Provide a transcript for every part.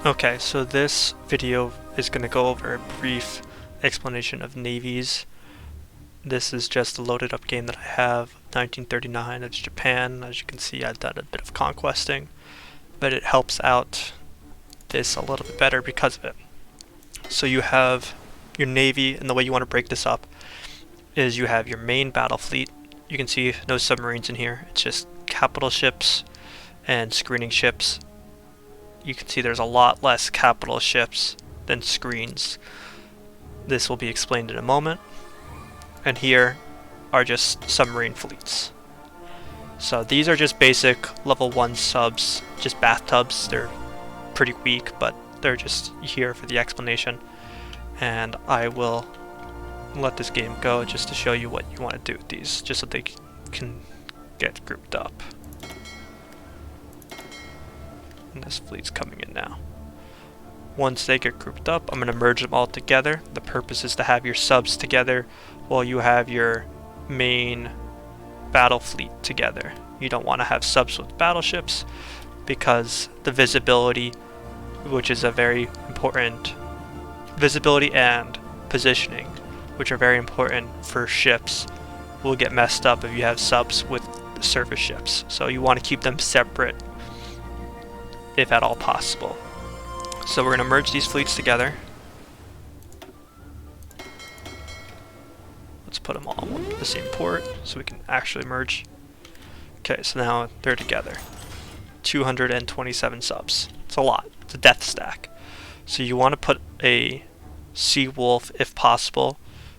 Okay, so this video is going to go over a brief explanation of navies. This is just a loaded up game that I have, 1939, it's Japan. As you can see, I've done a bit of conquesting, but it helps out this a little bit better because of it. So you have your navy, and the way you want to break this up is you have your main battle fleet. You can see no submarines in here, it's just capital ships and screening ships. You can see there's a lot less capital ships than screens. This will be explained in a moment. And here are just submarine fleets. So these are just basic level 1 subs, just bathtubs. They're pretty weak, but they're just here for the explanation. And I will let this game go just to show you what you want to do with these, just so they can get grouped up. And this fleet's coming in now. Once they get grouped up, I'm going to merge them all together. The purpose is to have your subs together while you have your main battle fleet together. You don't want to have subs with battleships because the visibility, which is a very important, visibility and positioning, which are very important for ships, will get messed up if you have subs with surface ships. So you want to keep them separate if at all possible. So we're going to merge these fleets together. Let's put them all in the same port so we can actually merge. Okay, so now they're together. 227 subs. It's a lot. It's a death stack. So you want to put a Sea Wolf if possible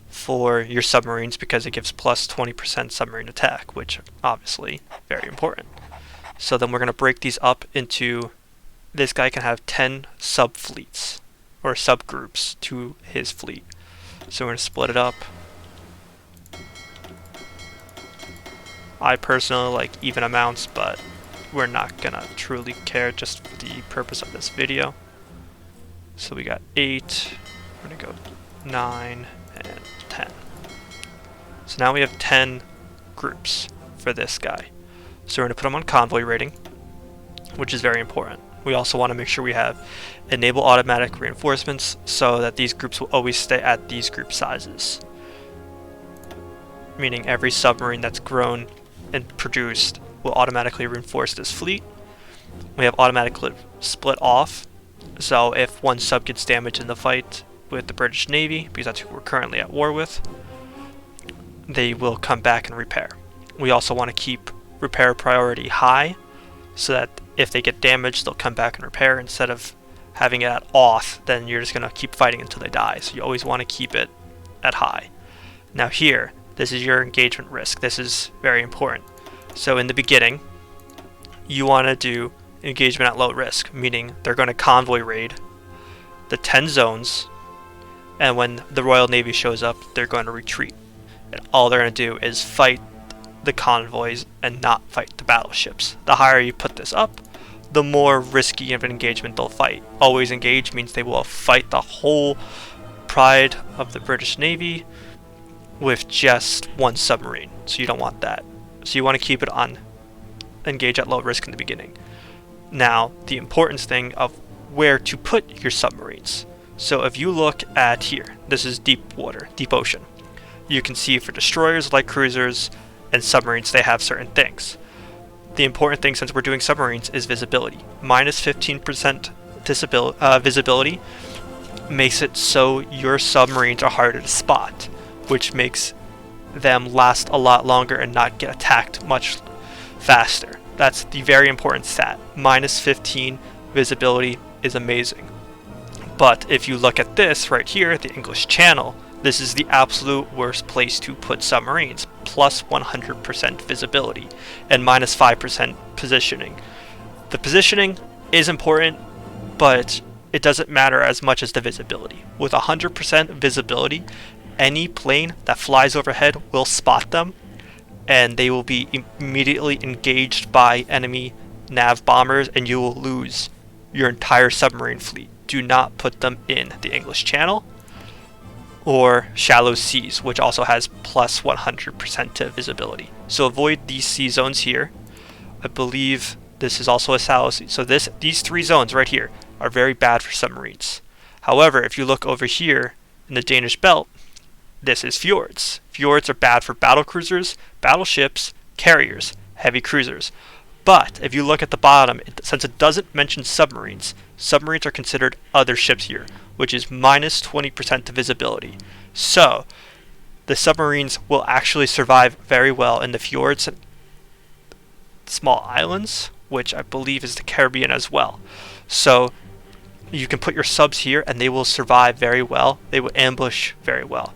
for your submarines because it gives plus 20% submarine attack, which obviously very important. So then we're going to break these up into, this guy can have 10 sub-fleets or subgroups to his fleet. So we're going to split it up. I personally like even amounts, but we're not going to truly care just for the purpose of this video. So we got 8, we're going to go 9, and 10. So now we have 10 groups for this guy. So we're going to put them on Convoy Raiding, which is very important. We also want to make sure we have enable automatic reinforcements so that these groups will always stay at these group sizes. Meaning every submarine that's grown and produced will automatically reinforce this fleet. We have automatically split off, so if one sub gets damaged in the fight with the British Navy, because that's who we're currently at war with, they will come back and repair. We also want to keep repair priority high so that if they get damaged, they'll come back and repair instead of having it at off, then you're just going to keep fighting until they die. So you always want to keep it at high. Now here, this is your engagement risk. This is very important. So in the beginning, you want to do engagement at low risk, meaning they're going to convoy raid the 10 zones, and when the Royal Navy shows up, they're going to retreat. And all they're going to do is fight the convoys and not fight the battleships. The higher you put this up, the more risky of an engagement they'll fight. Always engage means they will fight the whole pride of the British Navy with just one submarine. So you don't want that. So you want to keep it on engage at low risk in the beginning. Now, the importance thing of where to put your submarines. So if you look at here, this is deep water, deep ocean. You can see for destroyers, light cruisers, and submarines, they have certain things. The important thing, since we're doing submarines, is visibility. Minus 15% visibility makes it so your submarines are harder to spot, which makes them last a lot longer and not get attacked much faster. That's the very important stat. Minus 15 visibility is amazing. But if you look at this right here, the English Channel, this is the absolute worst place to put submarines. Plus 100% visibility and minus 5% positioning. The positioning is important, but it doesn't matter as much as the visibility. With 100% visibility, any plane that flies overhead will spot them, and they will be immediately engaged by enemy nav bombers, and you will lose your entire submarine fleet. Do not put them in the English Channel or shallow seas, which also has plus 100% to visibility. So avoid these sea zones here. I believe this is also a shallow sea. So these three zones right here, are very bad for submarines. However, if you look over here in the Danish belt, this is fjords. Fjords are bad for battle cruisers, battleships, carriers, heavy cruisers. But if you look at the bottom, since it doesn't mention submarines, submarines are considered other ships here, which is minus 20% to visibility. So the submarines will actually survive very well in the fjords and small islands, which I believe is the Caribbean as well. So you can put your subs here and they will survive very well. They will ambush very well.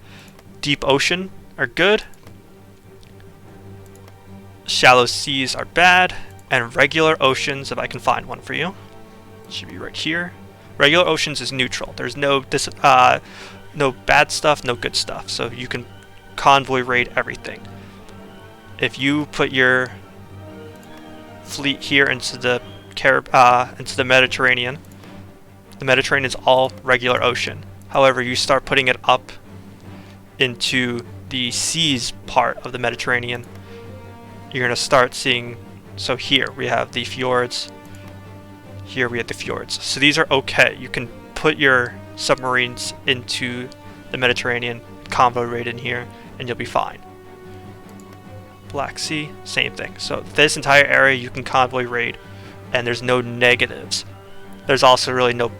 Deep ocean are good. Shallow seas are bad. And regular oceans, if I can find one for you, should be right here. Regular oceans is neutral. There's no no bad stuff, no good stuff. So you can convoy raid everything. If you put your fleet here into the Mediterranean is all regular ocean. However, you start putting it up into the seas part of the Mediterranean, you're gonna start seeing. So here we have the fjords. Here we have the fjords. So these are okay. You can put your submarines into the Mediterranean, convoy raid in here, and you'll be fine. Black Sea, same thing. So this entire area you can convoy raid, and there's no negatives. There's also really no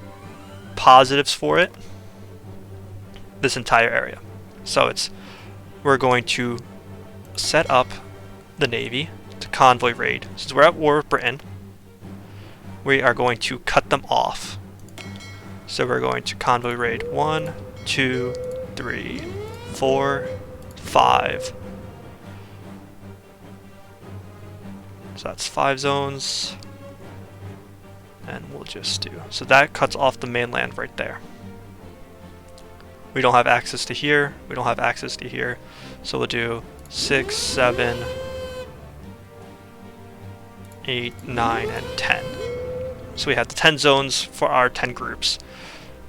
positives for it. This entire area. So we're going to set up the Navy to convoy raid. Since we're at war with Britain, we are going to cut them off. So we're going to convoy raid 1, 2, 3, 4, 5. So that's 5 zones. And we'll just do. So that cuts off the mainland right there. We don't have access to here. We don't have access to here. So we'll do 6, 7, 8, 9, and 10. So we have the 10 zones for our 10 groups.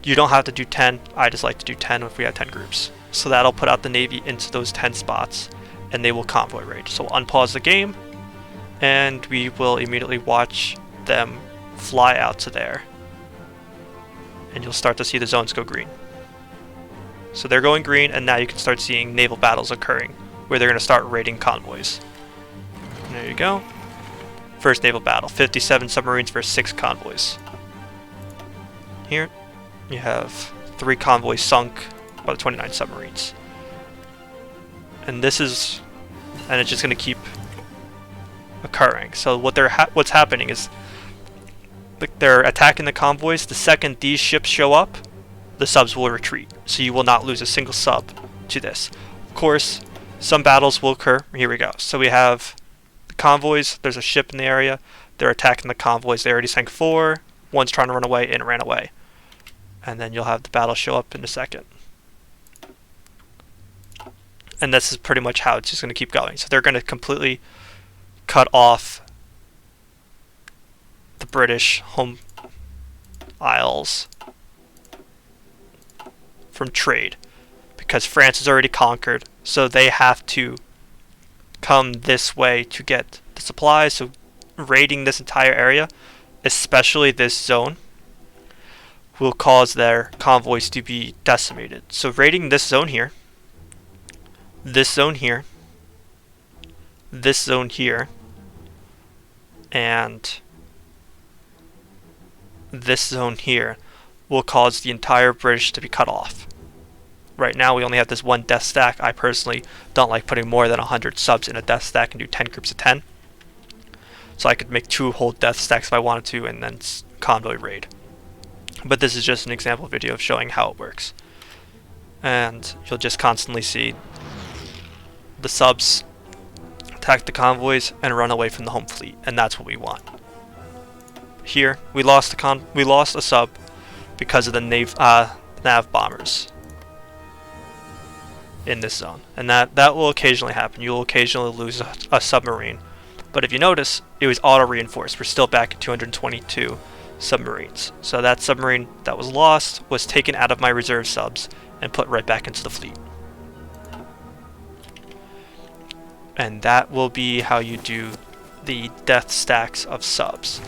You don't have to do 10. I just like to do 10 if we have 10 groups. So that'll put out the Navy into those 10 spots, and they will convoy raid. So we'll unpause the game, and we will immediately watch them fly out to there. And you'll start to see the zones go green. So they're going green, and now you can start seeing naval battles occurring, where they're going to start raiding convoys. And there you go. First naval battle, 57 submarines versus 6 convoys. Here, you have 3 convoys sunk by the 29 submarines. And this is, and it's just going to keep occurring. So what's happening is they're attacking the convoys. The second these ships show up, the subs will retreat. So you will not lose a single sub to this. Of course, some battles will occur. Here we go. So we have convoys, there's a ship in the area, they're attacking the convoys. They already sank 4, one's trying to run away and ran away. And then you'll have the battle show up in a second. And this is pretty much how it's just going to keep going. So they're going to completely cut off the British home isles from trade, because France is already conquered, so they have to come this way to get the supplies. So raiding this entire area, especially this zone, will cause their convoys to be decimated. So raiding this zone here, this zone here, this zone here, and this zone here will cause the entire British to be cut off. Right now we only have this one death stack. I personally don't like putting more than 100 subs in a death stack and do 10 groups of 10. So I could make 2 whole death stacks if I wanted to and then convoy raid. But this is just an example video of showing how it works. And you'll just constantly see the subs attack the convoys and run away from the home fleet, and that's what we want. Here we lost a sub because of the nav bombers in this zone, and that will occasionally happen. You will occasionally lose a submarine, but if you notice, it was auto reinforced. We're still back at 222 submarines. So that submarine that was lost was taken out of my reserve subs and put right back into the fleet. And that will be how you do the death stacks of subs.